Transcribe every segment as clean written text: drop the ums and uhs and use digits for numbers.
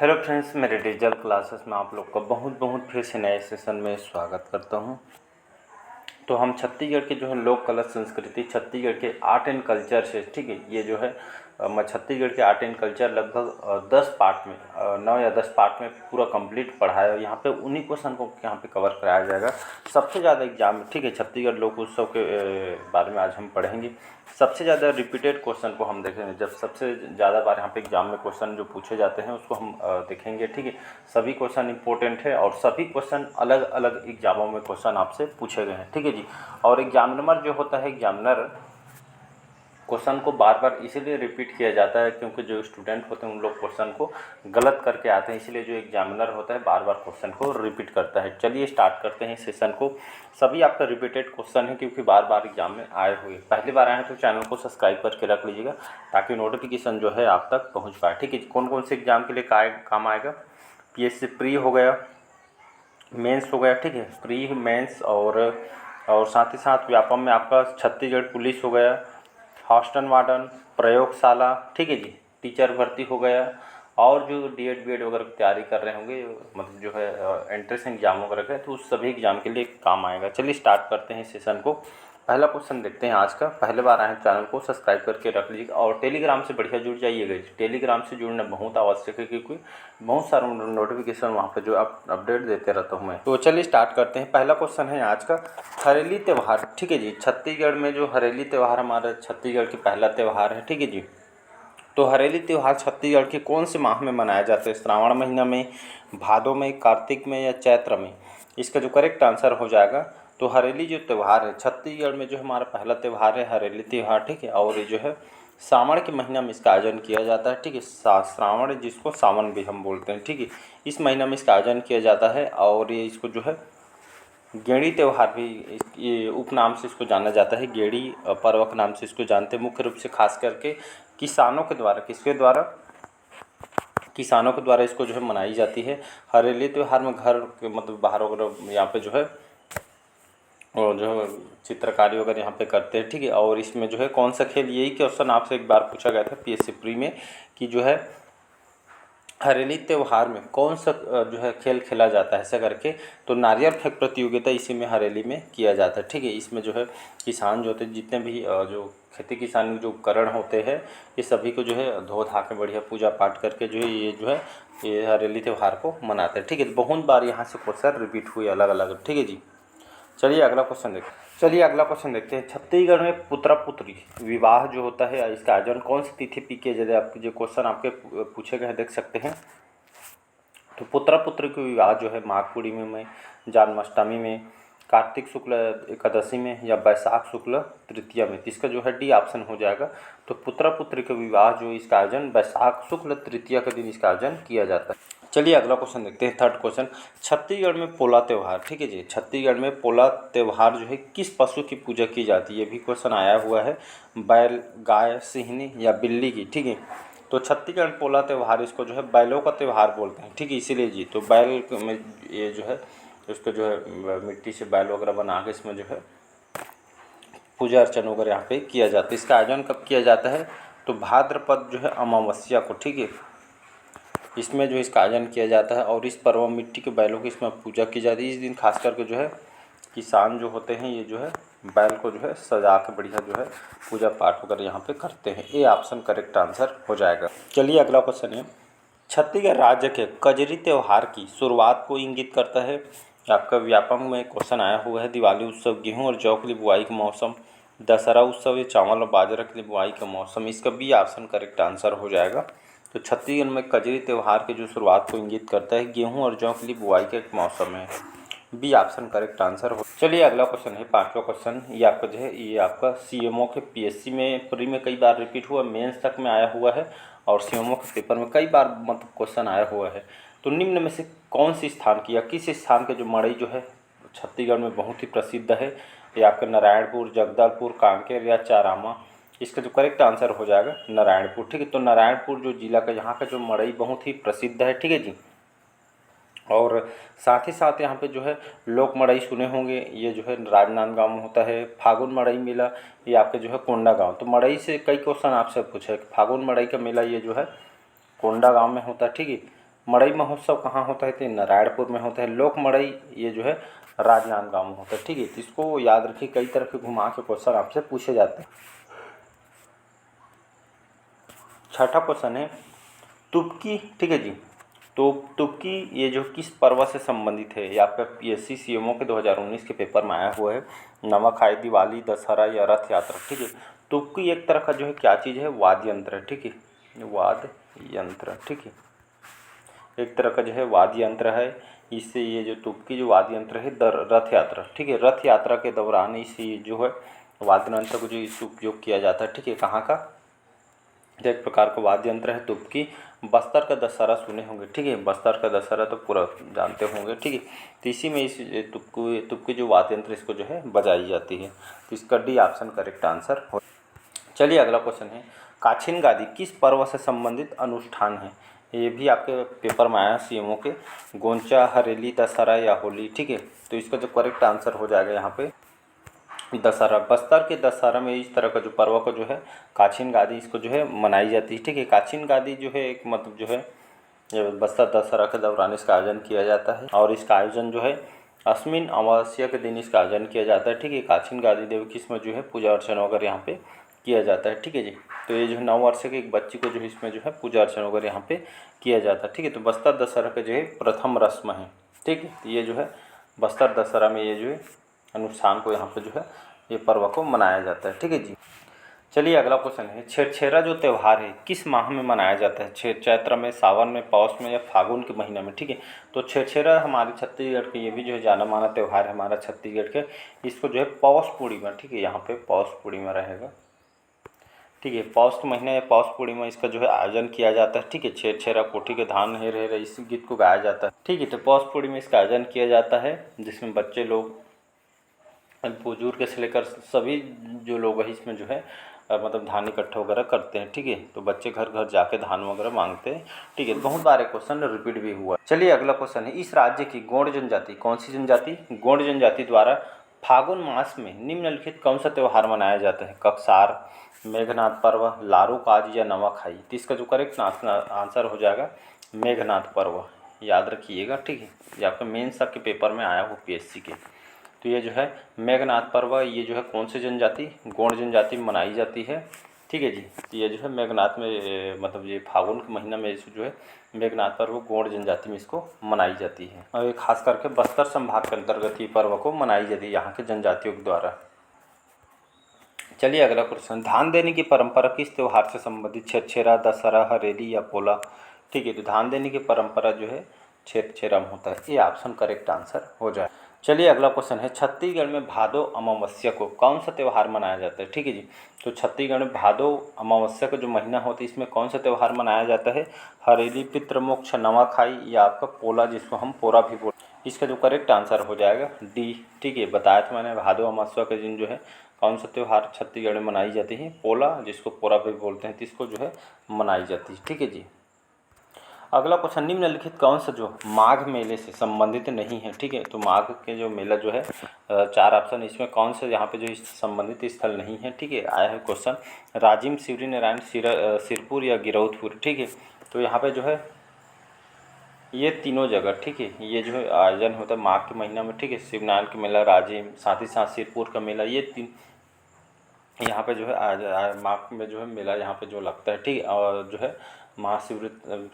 Hello friends, मेरे digital classes में आप लोग का बहुत बहुत फिर से नए सेशन में स्वागत करता हूं। तो हम छत्तीसगढ़ के जो है लोक कला संस्कृति, छत्तीसगढ़ के आर्ट एंड कल्चर से, ठीक है, ये जो है मैं छत्तीसगढ़ के आर्ट एंड कल्चर लगभग 10 पार्ट में 9 या 10 पार्ट में पूरा कंप्लीट पढ़ाया और यहाँ पे उन्हीं क्वेश्चन को यहाँ पे कवर कराया जाएगा। सबसे ज़्यादा एग्जाम में, ठीक है, छत्तीसगढ़ लोक उत्सव के बारे में आज हम पढ़ेंगे। सबसे ज़्यादा रिपीटेड क्वेश्चन को हम देखेंगे, जब सबसे ज़्यादा बार यहाँ पे एग्जाम में क्वेश्चन जो पूछे जाते हैं उसको हम देखेंगे, ठीक है। सभी क्वेश्चन इंपॉर्टेंट है और सभी क्वेश्चन अलग अलग एग्जामों में क्वेश्चन आपसे पूछे गए हैं, ठीक है जी। और एग्जामिनर जो होता है, एग्जामिनर क्वेश्चन को बार बार इसीलिए रिपीट किया जाता है क्योंकि जो स्टूडेंट होते हैं उन लोग क्वेश्चन को गलत करके आते हैं, इसलिए जो एग्जामिनर होता है बार बार क्वेश्चन को रिपीट करता है। चलिए स्टार्ट करते हैं सेशन को। सभी आपका रिपीटेड क्वेश्चन है क्योंकि बार बार एग्जाम में आए हुए। पहली बार आए हैं तो चैनल को सब्सक्राइब करके रख लीजिएगा ताकि नोटिफिकेशन जो है आप तक पहुँच पाए, ठीक है। कौन कौन से एग्जाम के लिए काम आएगा? PSC प्री हो गया, मेंस हो गया, ठीक है, प्री मेंस और साथ ही साथ व्यापम में आपका छत्तीसगढ़ पुलिस हो गया, हॉस्टन वार्डन, प्रयोगशाला, ठीक है जी, टीचर भर्ती हो गया। और जो DED BED वगैरह की तैयारी कर रहे होंगे, मतलब जो है एंट्रेंस एग्जाम वगैरह का, तो उस सभी एग्जाम के लिए काम आएगा। चलिए स्टार्ट करते हैं सेशन को। पहला क्वेश्चन देखते हैं आज का। पहले बार आए हैं चैनल को सब्सक्राइब करके रख लीजिएगा और टेलीग्राम से बढ़िया जुड़ जाइएगा। टेलीग्राम से जुड़ना बहुत आवश्यक है क्योंकि बहुत सारा नोटिफिकेशन वहाँ पे जो अपडेट देते रहता हूँ मैं। तो चलिए स्टार्ट करते हैं। पहला क्वेश्चन है आज का, हरेली त्यौहार, ठीक है जी। छत्तीसगढ़ में जो हरेली त्यौहार हमारा छत्तीसगढ़ की पहला त्यौहार है, ठीक है जी। तो हरेली त्यौहार छत्तीसगढ़ के कौन से माह में मनाया जाता है? श्रावण महीना में, भादों में, कार्तिक में या चैत्र में? इसका जो करेक्ट आंसर हो जाएगा, तो हरेली जो त्यौहार है छत्तीसगढ़ में जो हमारा पहला त्यौहार है हरेली त्यौहार, ठीक है। और ये जो है श्रावण के महीना में इसका आयोजन किया जाता है, ठीक है। श्रावण जिसको सावन भी हम बोलते हैं, ठीक है, इस महीना में इसका आयोजन किया जाता है। और ये इसको जो है गेड़ी त्यौहार भी, ये उपनाम से इसको जाना जाता है, गेड़ी पर्व के नाम से इसको जानते हैं। मुख्य रूप से खास करके किसानों के द्वारा, किसके द्वारा? किसानों के द्वारा इसको जो है मनाई जाती है। हरेली त्यौहार में घर के मतलब बाहर वगैरह यहाँ पे जो है और जो है चित्रकारी वगैरह यहाँ पे करते हैं, ठीक है। और इसमें जो है कौन सा खेल, यही क्वेश्चन आपसे एक बार पूछा गया था PSC प्री में कि जो है हरेली त्यौहार में कौन सा जो है खेल खेला जाता है ऐसा करके, तो नारियल फेंक प्रतियोगिता इसी में हरेली में किया जाता है, ठीक है। इसमें जो है किसान जो होते हैं, जितने भी जो खेती किसानी जो उपकरण होते हैं, ये सभी को जो है धो धा के बढ़िया पूजा पाठ करके जो है ये हरेली त्यौहार को मनाते हैं, ठीक है। बहुत बार यहाँ से क्वेश्चन रिपीट हुए अलग अलग, ठीक है जी। चलिए अगला क्वेश्चन देखते हैं। छत्तीसगढ़ में पुत्र पुत्री विवाह जो होता है इसका आयोजन कौन सी तिथि पे किया जाता है? आपके जो क्वेश्चन आपके पूछे गए हैं देख सकते हैं। तो पुत्र पुत्री के विवाह जो है माघ पूर्णिमा में, जन्माष्टमी में, कार्तिक शुक्ल एकादशी में या बैसाख शुक्ल तृतीया में? इसका जो है D ऑप्शन हो जाएगा। तो पुत्र पुत्री के विवाह जो इसका आयोजन बैसाख शुक्ल तृतीया के दिन इसका आयोजन किया जाता है। चलिए अगला क्वेश्चन देखते हैं, थर्ड क्वेश्चन। छत्तीसगढ़ में पोला त्यौहार, ठीक है जी, छत्तीसगढ़ में पोला त्यौहार जो है किस पशु की पूजा की जाती है? ये भी क्वेश्चन आया हुआ है, बैल, गाय, सिंहनी या बिल्ली की, ठीक है। तो छत्तीसगढ़ पोला त्यौहार इसको जो है बैलों का त्यौहार बोलते हैं, ठीक है, इसीलिए जी। तो बैल में ये जो है उसको जो है मिट्टी से बैल वगैरह बना के इसमें जो है पूजा अर्चन वगैरह यहाँ पे किया जाता है। इसका आयोजन कब किया जाता है? तो भाद्रपद जो है अमावस्या को, ठीक है, इसमें जो इसका आयोजन किया जाता है। और इस पर्व में मिट्टी के बैलों की इसमें पूजा की जाती है। इस दिन खास करके जो है किसान जो होते हैं ये जो है बैल को जो है सजा के बढ़िया जो है पूजा पाठ वगैरह यहाँ पे करते हैं। ए ऑप्शन करेक्ट आंसर हो जाएगा। चलिए अगला क्वेश्चन है, छत्तीसगढ़ राज्य के कजरी त्यौहार की शुरुआत को इंगित करता है? आपका व्यापम में क्वेश्चन आया हुआ है। दिवाली उत्सव गेहूँ और जौ के लिए बुआई का मौसम, दशहरा उत्सव ये चावल और बाजरा के लिए बुआई का मौसम? इसका B ऑप्शन करेक्ट आंसर हो जाएगा। तो छत्तीसगढ़ में कजरी त्यौहार की जो शुरुआत को इंगित करता है गेहूं और जौ के लिए बुआई का एक मौसम है। B ऑप्शन करेक्ट आंसर हो। चलिए अगला क्वेश्चन है, पांचवा क्वेश्चन। ये आपका जो है ये आपका CMO के PSC में प्री में कई बार रिपीट हुआ, मेंस तक में आया हुआ है और CMO के पेपर में कई बार मतलब क्वेश्चन आया हुआ है। तो निम्न में से कौन सी स्थान की या किस स्थान के जो मड़ई जो है छत्तीसगढ़ में बहुत ही प्रसिद्ध है? ये आपका नारायणपुर, जगदलपुर, कांकेर या चारामा? इसका जो करेक्ट आंसर हो जाएगा नारायणपुर, ठीक है। तो नारायणपुर जो जिला का यहाँ का जो मड़ई बहुत ही प्रसिद्ध है, ठीक है जी। और साथ ही साथ यहाँ पे जो है लोक मड़ई सुने होंगे, ये जो है राजनांदगांव में होता है। फागुन मड़ई मेला ये आपके जो है कोंडागांव। तो मड़ई से कई क्वेश्चन आपसे पूछे, फागुन मड़ई का मेला ये जो है कोंडागांव में होता है, ठीक है। मड़ई महोत्सव कहाँ होता है? तो नारायणपुर में होता है। लोक मड़ई ये जो है राजनांदगांव में होता है, ठीक है। तो इसको याद रखिए, कई तरह के घुमा के क्वेश्चन आपसे पूछे जाते हैं। छठा क्वेश्चन है तुर्की, ठीक है जी। तो तुर्की ये जो किस पर्व से संबंधित है? ये आपका पीएससी सीएमओ के 2019 के पेपर में आया हुआ है। नवाखाई, दिवाली, दशहरा या रथ यात्रा, ठीक है। तुर्की एक तरह का जो है क्या चीज़ है? वाद्य यंत्र है, ठीक है। वाद्य यंत्र, ठीक है। एक तरह का जो है वाद्य यंत्र है। इससे ये जो तुर्की जो वाद्य यंत्र है रथ यात्रा, ठीक है, रथ यात्रा के दौरान इसी जो है वाद्य यंत्र को जो इस उपयोग किया जाता है, ठीक है। कहाँ का? एक प्रकार का वाद्य यंत्र है तुर्की। बस्तर का दशहरा सुने होंगे, ठीक है। बस्तर का दशहरा तो पूरा जानते होंगे, ठीक है। तो इसी में इस तुर्की जो वाद्य यंत्र इसको जो है बजाई जाती है। तो इसका डी ऑप्शन करेक्ट आंसर हो। चलिए अगला क्वेश्चन है काछिन गादी किस पर्व से संबंधित अनुष्ठान है? ये भी आपके पेपर में आया सीएमओ के। गोंचा, हरेली, दशहरा या होली, ठीक है। तो इसका जो करेक्ट आंसर हो जाएगा यहाँ पे दशहरा। बस्तर के दशहरा में इस तरह का जो पर्व को जो है काछिन गादी इसको जो है मनाई जाती है, ठीक है। काछिन गादी जो है एक मतलब जो है ये बस्तर दशहरा के दौरान इसका आयोजन किया जाता है और इसका आयोजन जो है अश्विन अमावस्या के दिन इसका आयोजन किया जाता है, ठीक है। काछिन गादी देवी की इसमें जो है पूजा अर्चना वगैरह यहाँ पे किया जाता है, ठीक है जी। तो ये जो है 9 वर्ष के एक बच्ची को जो है इसमें जो है पूजा अर्चना वगैरह यहाँ पे किया जाता है, ठीक है। तो बस्तर दशहरा का जो है प्रथम रस्म है, ठीक है। तो ये जो है बस्तर दशहरा में ये जो है अनुष्ठान को यहाँ पे जो है ये पर्व को मनाया जाता है, ठीक है जी। चलिए अगला क्वेश्चन है छेरछेरा जो त्यौहार है किस माह में मनाया जाता है? चैत्र में, सावन में, पौष में या फागुन के महीना में, ठीक है। तो छेरछेरा हमारे छत्तीसगढ़ के ये भी जो है जाना माना त्यौहार है हमारा छत्तीसगढ़ के। इसको जो है पौष पूर्णिमा, ठीक है, यहाँ पे पौष पूर्णिमा रहेगा, ठीक है। पौष के महीने या पौष पूर्णिमा इसका जो है आयोजन किया जाता है, ठीक है। छेरछेरा कोठी के धान हेर हेर इस गीत को गाया जाता है, ठीक है। तो पौष पूर्णिमा इसका आयोजन किया जाता है जिसमें बच्चे लोग बुजुर्ग से लेकर सभी जो लोग हैं इसमें जो है मतलब धान इकट्ठा वगैरह करते हैं, ठीक है। तो बच्चे घर घर जाके धान वगैरह मांगते हैं, ठीक है। बहुत बार क्वेश्चन रिपीट भी हुआ। चलिए अगला क्वेश्चन है इस राज्य की गौड़ जनजाति, कौन सी जनजाति? गौड़ जनजाति द्वारा फागुन मास में निम्नलिखित कौन सा त्यौहार मनाया जाता है? ककसार, मेघनाथ पर्व, लारू काज या नवाखाई? तो इसका जो करेक्ट आंसर हो जाएगा मेघनाथ पर्व, याद रखिएगा, ठीक है। ये आपका मेंस के पेपर में आया हो पीएससी के। तो ये जो है मेघनाथ पर्व ये जो है कौन सी जनजाति? गौड़ जनजाति में मनाई जाती है, ठीक है जी। तो ये जो है मेघनाथ में मतलब ये फागुन के महीना में इसको जो है मेघनाथ पर्व गौड़ जनजाति में इसको मनाई जाती है और ये खास करके बस्तर संभाग के अंतर्गत ये पर्व को मनाई जाती है यहाँ के जनजातियों के द्वारा। चलिए अगला प्रश्न धान देने की परंपरा किस त्यौहार से संबंधित? छेरछेरा, दशहरा, हरेली या पोला, ठीक है। तो धान देने की परंपरा जो है छेरछेरा में होता है, ये ऑप्शन करेक्ट आंसर हो जाए। चलिए अगला क्वेश्चन है छत्तीसगढ़ में भादो अमावस्या को कौन सा त्यौहार मनाया जाता है? ठीक है जी। तो छत्तीसगढ़ में भादो अमावस्या का जो महीना होता है इसमें कौन सा त्यौहार मनाया जाता है? हरेली, पितृमोक्ष, नवाखाई या आपका पोला जिसको हम पोरा भी बोलते हैं। इसका जो करेक्ट आंसर हो जाएगा डी, ठीक है। बताया था मैंने भादो अमावस्या के दिन जो है कौन सा त्यौहार छत्तीसगढ़ में मनाई जाती है? पोला जिसको पोरा भी बोलते हैं, तो इसको जो है मनाई जाती है, ठीक है जी। अगला क्वेश्चन निम्नलिखित कौन सा जो माघ मेले से संबंधित नहीं है? ठीक है। तो माघ के जो मेला जो है 4 ऑप्शन इसमें कौन सा यहाँ पे जो संबंधित स्थल नहीं है? ठीक है। आया है क्वेश्चन राजिम, शिवरी नारायण, सिरपुर या गिरौदपुर, ठीक है। तो यहाँ पे जो है ये तीनों जगह, ठीक है, ये जो है आयोजन होता है माघ के महीना में, ठीक है। शिवनारायण का मेला, राजिम, साथ ही साथ सिरपुर का मेला, ये 3 यहाँ पे जो है माघ में जो है मेला यहाँ पे जो लगता है, ठीक है। और जो है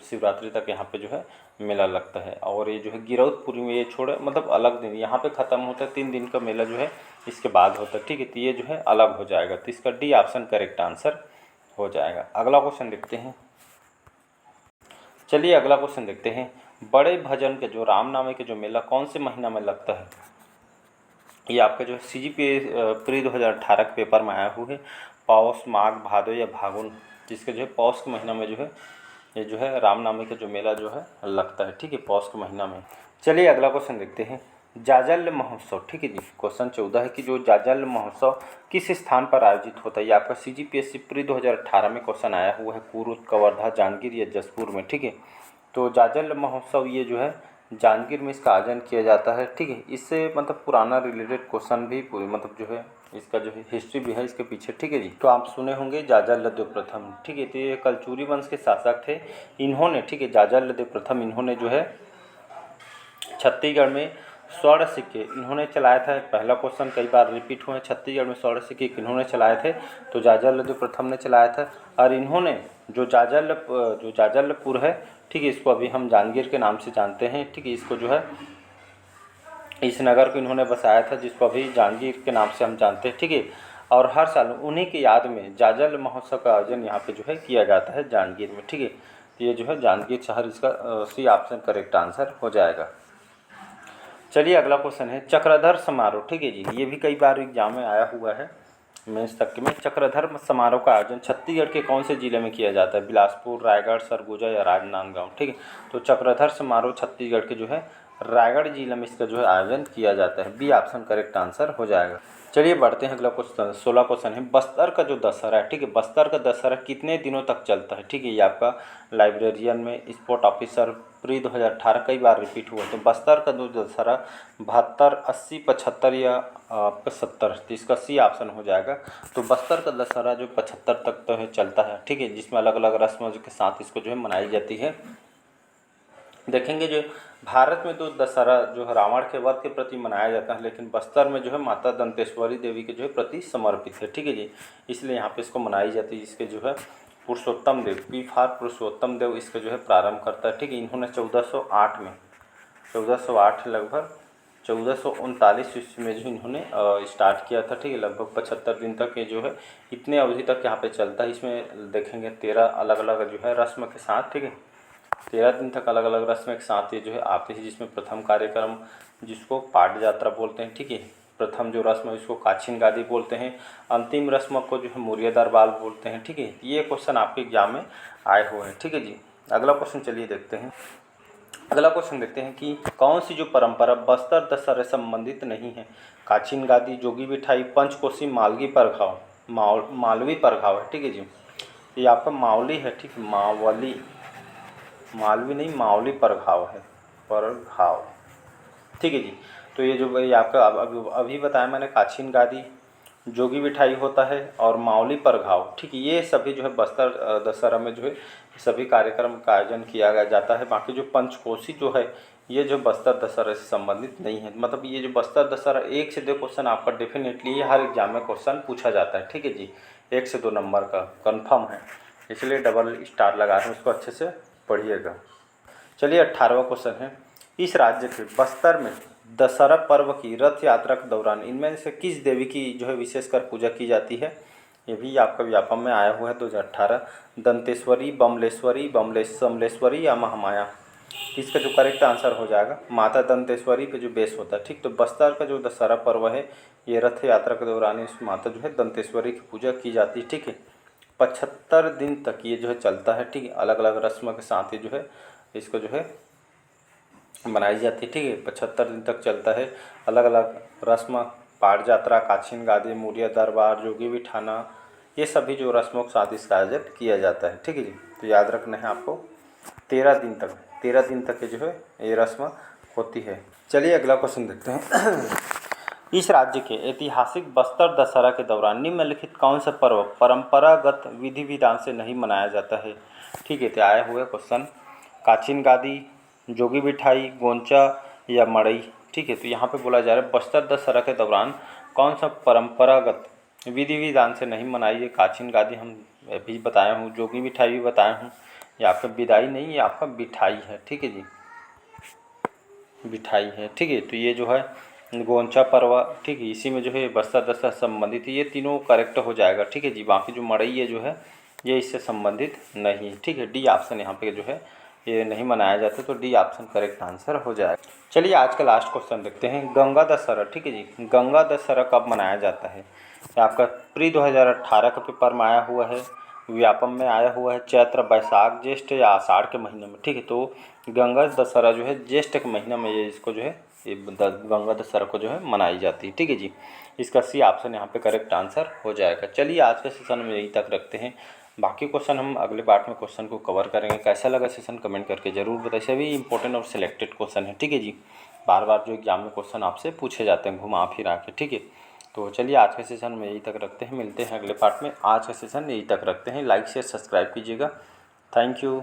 शिवरात्रि तक यहाँ पे जो है मेला लगता है। और ये जो है गिरौदपुरी में ये छोड़े मतलब अलग दिन यहाँ पे ख़त्म होता है, 3 दिन का मेला जो है इसके बाद होता है, ठीक है। तो ये जो है अलग हो जाएगा, तो इसका डी ऑप्शन करेक्ट आंसर हो जाएगा। अगला क्वेश्चन देखते हैं। चलिए अगला क्वेश्चन देखते हैं बड़े भजन के जो रामनवमी के जो मेला कौन से महीना में लगता है? ये आपका जो है CGPA प्री 2018 के पेपर में आया हुआ है। पौष, माघ, भादो या फागुन, जिसके जो है पौष के महीना में जो है ये जो है रामनवमी का जो मेला जो है लगता है, ठीक है, पौष के महीना में। चलिए अगला क्वेश्चन देखते हैं जाजल्य महोत्सव, ठीक है जी। क्वेश्चन 14 है कि जो जाजल्य महोत्सव किस स्थान पर आयोजित होता है? ये आपका CGPSC प्री 2018 में क्वेश्चन आया हुआ है। कुरुद, कवर्धा, जांजगीर या जसपुर में, ठीक है। तो जाजल्य महोत्सव ये जो है जांजगीर में इसका आयोजन किया जाता है, ठीक है। इससे मतलब पुराना रिलेटेड क्वेश्चन भी मतलब जो है इसका जो है हिस्ट्री भी है इसके पीछे, ठीक है जी। तो आप सुने होंगे जाज्वल्य प्रथम, ठीक है। तो ये कलचुरी वंश के शासक थे। इन्होंने, ठीक है, जाज्वल्य प्रथम इन्होंने जो है छत्तीसगढ़ में स्वर्ण सिक्के इन्होंने चलाया था। पहला क्वेश्चन कई बार रिपीट हुए, छत्तीसगढ़ में स्वर्ण सिक्के किन्होंने चलाए थे, तो जाज्वल्य प्रथम ने चलाया था। और इन्होंने जो जाज्वल्यपुर है, ठीक है, इसको अभी हम जांजगीर के नाम से जानते हैं, ठीक है। इसको जो है इस नगर को इन्होंने बसाया था जिसको अभी जांजगीर के नाम से हम जानते हैं, ठीक है। और हर साल उन्हीं की याद में जाज्वल्य महोत्सव का आयोजन यहाँ पे जो है किया जाता है जांजगीर में, ठीक है। तो ये जो है जांजगीर शहर, इसका सी ऑप्शन करेक्ट आंसर हो जाएगा। चलिए अगला क्वेश्चन है चक्रधर समारोह, ठीक है जी। ये भी कई बार एग्जाम में आया हुआ है, मेंस तक में। चक्रधर समारोह का आयोजन छत्तीसगढ़ के कौन से जिले में किया जाता है? बिलासपुर, रायगढ़, सरगुजा या राजनांदगांव, ठीक है। तो चक्रधर समारोह छत्तीसगढ़ के जो है रायगढ़ जिले में इसका जो है आयोजन किया जाता है। बी ऑप्शन करेक्ट आंसर हो जाएगा। चलिए बढ़ते हैं अगला क्वेश्चन, 16 क्वेश्चन है। बस्तर का जो दशहरा है, ठीक है, बस्तर का दशहरा कितने दिनों तक चलता है? ठीक है, ये आपका लाइब्रेरियन में स्पोर्ट ऑफिसर प्री 2018 कई बार रिपीट हुआ। तो बस्तर का जो दशहरा 72, 80, 75 या आपका 70, तो इसका सी ऑप्शन हो जाएगा। तो बस्तर का दशहरा जो 75 तक तो है चलता है, ठीक है, जिसमें अलग अलग रस्मों के साथ इसको जो है मनाई जाती है। देखेंगे जो भारत में तो दशहरा जो है रावण के वध के प्रति मनाया जाता है, लेकिन बस्तर में जो है माता दंतेश्वरी देवी के जो है प्रति समर्पित है, ठीक है जी। इसलिए यहाँ पे इसको मनाई जाती है। इसके जो है पुरुषोत्तम देव, पी फॉर पुरुषोत्तम देव इसका जो है प्रारंभ करता है, ठीक है। इन्होंने 1408 में 1408 लगभग 1439 ईस्वी में जो इन्होंने स्टार्ट किया था, ठीक है। लगभग 75 दिन तक ये जो है इतने अवधि तक यहाँ पे चलता है। इसमें देखेंगे 13 अलग अलग जो है रस्म के साथ, ठीक है, 13 दिन तक अलग अलग रस्म के साथ ये जो है आते हैं। जिसमें प्रथम कार्यक्रम जिसको पाट यात्रा बोलते हैं, ठीक है, प्रथम जो रस्म है इसको काछिन गादी बोलते हैं। अंतिम रस्म को जो है मुरिया दरबार बोलते हैं, ठीक है। ये क्वेश्चन आपके एग्जाम में आए हुए हैं, ठीक है जी। अगला क्वेश्चन चलिए देखते हैं। अगला क्वेश्चन देखते हैं कि कौन सी जो परंपरा बस्तर दशहरे से संबंधित नहीं है? काछिन गादी, जोगी बिठाई, पंचकोसी, मालवी परघाव, मालवी परघाव है, ठीक है जी। ये आपका मावली है, ठीक है, मावली, मालवी नहीं, मावली परघाव है, परघाव, ठीक है जी। तो ये जो ये आपका अभी बताया मैंने, काछिन गादी, जोगी बिठाई होता है और मावली परघाव, ठीक है। ये सभी जो है बस्तर दशहरा में जो है सभी कार्यक्रम का आयोजन किया जाता है। बाकी जो पंचकोसी जो है ये जो बस्तर दशहरा से संबंधित नहीं है। मतलब ये जो बस्तर दशहरा 1 से 2 क्वेश्चन आपका डेफिनेटली हर एग्जाम में क्वेश्चन पूछा जाता है, ठीक है जी। 1 से 2 नंबर का कन्फर्म है, इसलिए डबल स्टार लगा रहे हैं, उसको अच्छे से पढ़िएगा। चलिए 18वां क्वेश्चन है। इस राज्य के बस्तर में दशहरा पर्व की रथ यात्रा के दौरान इनमें से किस देवी की जो है विशेषकर पूजा की जाती है? ये भी आपका व्यापम में आया हुआ है 2018। दंतेश्वरी, बमलेश्वरी, समलेश्वरी या महामाया? इसका जो करेक्ट आंसर हो जाएगा माता दंतेश्वरी पे जो बेस होता है, ठीक। तो बस्तर का जो दशहरा पर्व है ये रथ यात्रा के दौरान इस माता जो है दंतेश्वरी की पूजा की जाती है, ठीक है। 75 दिन तक ये जो है चलता है, ठीक है। अलग अलग रस्म के साथ ये जो है इसको जो है मनाई जाती है, ठीक है। 75 दिन तक चलता है। अलग अलग रस्म, पाट यात्रा, काछिन गादी, मुरिया दरबार, जोगी बिठाना, ये सभी जो रस्मों के साथ इसका आयोजन किया जाता है, ठीक है जी। तो याद रखना है आपको 13 दिन तक ये जो है ये रस्म होती है। चलिए अगला क्वेश्चन देखते हैं। इस राज्य के ऐतिहासिक बस्तर दशहरा के दौरान निम्नलिखित कौन सा पर्व परंपरागत विधि विधान से नहीं मनाया जाता है? ठीक है, तो आया हुआ क्वेश्चन काछिन गादी, जोगी बिठाई, गोंचा या मड़ई, ठीक है। तो यहाँ पे बोला जा रहा है बस्तर दशहरा के दौरान कौन सा परंपरागत विधि विधान से नहीं मनाई है? काछिन गादी हम भी बताया हूँ, जोगी बिठाई भी बताया हूँ। ये आपका विदाई नहीं, ये आपका बिठाई है, ठीक है जी, बिठाई है, ठीक है। तो ये जो है गोंचा पर्व, ठीक है, इसी में जो है बस्तर दशहरा संबंधित है। ये तीनों करेक्ट हो जाएगा, ठीक है जी। बाकी जो मड़ई है जो है ये इससे संबंधित नहीं है, ठीक है। डी ऑप्शन यहाँ पे जो है ये नहीं मनाया जाता, तो डी ऑप्शन करेक्ट आंसर हो जाएगा। चलिए आज का लास्ट क्वेश्चन देखते हैं। गंगा दशहरा, ठीक है जी, गंगा दशहरा कब मनाया जाता है? आपका प्री 2018 का पेपर में आया हुआ है, व्यापम में आया हुआ है, चैत्र, बैसाख, ज्येष्ठ या आषाढ़ के महीने में, ठीक है। तो गंगा दशहरा जो है ज्येष्ठ के महीना में ये इसको जो है ये गंगा दशहरा को जो है मनाई जाती है, ठीक है जी। इसका सी ऑप्शन यहाँ पे करेक्ट आंसर हो जाएगा। चलिए आज के सेशन में यहीं तक रखते हैं, बाकी क्वेश्चन हम अगले पार्ट में क्वेश्चन को कवर करेंगे। कैसा लगा सेशन कमेंट करके ज़रूर बताइए। सभी इंपॉर्टेंट और सिलेक्टेड क्वेश्चन है, ठीक है जी। बार बार जो एग्जाम में क्वेश्चन आपसे पूछे जाते हैं घुमा फिरा के, ठीक है। तो चलिए आज के सेशन में यही तक रखते हैं, मिलते हैं अगले पार्ट में। आज का सेशन यही तक रखते हैं, लाइक शेयर सब्सक्राइब कीजिएगा। Thank you.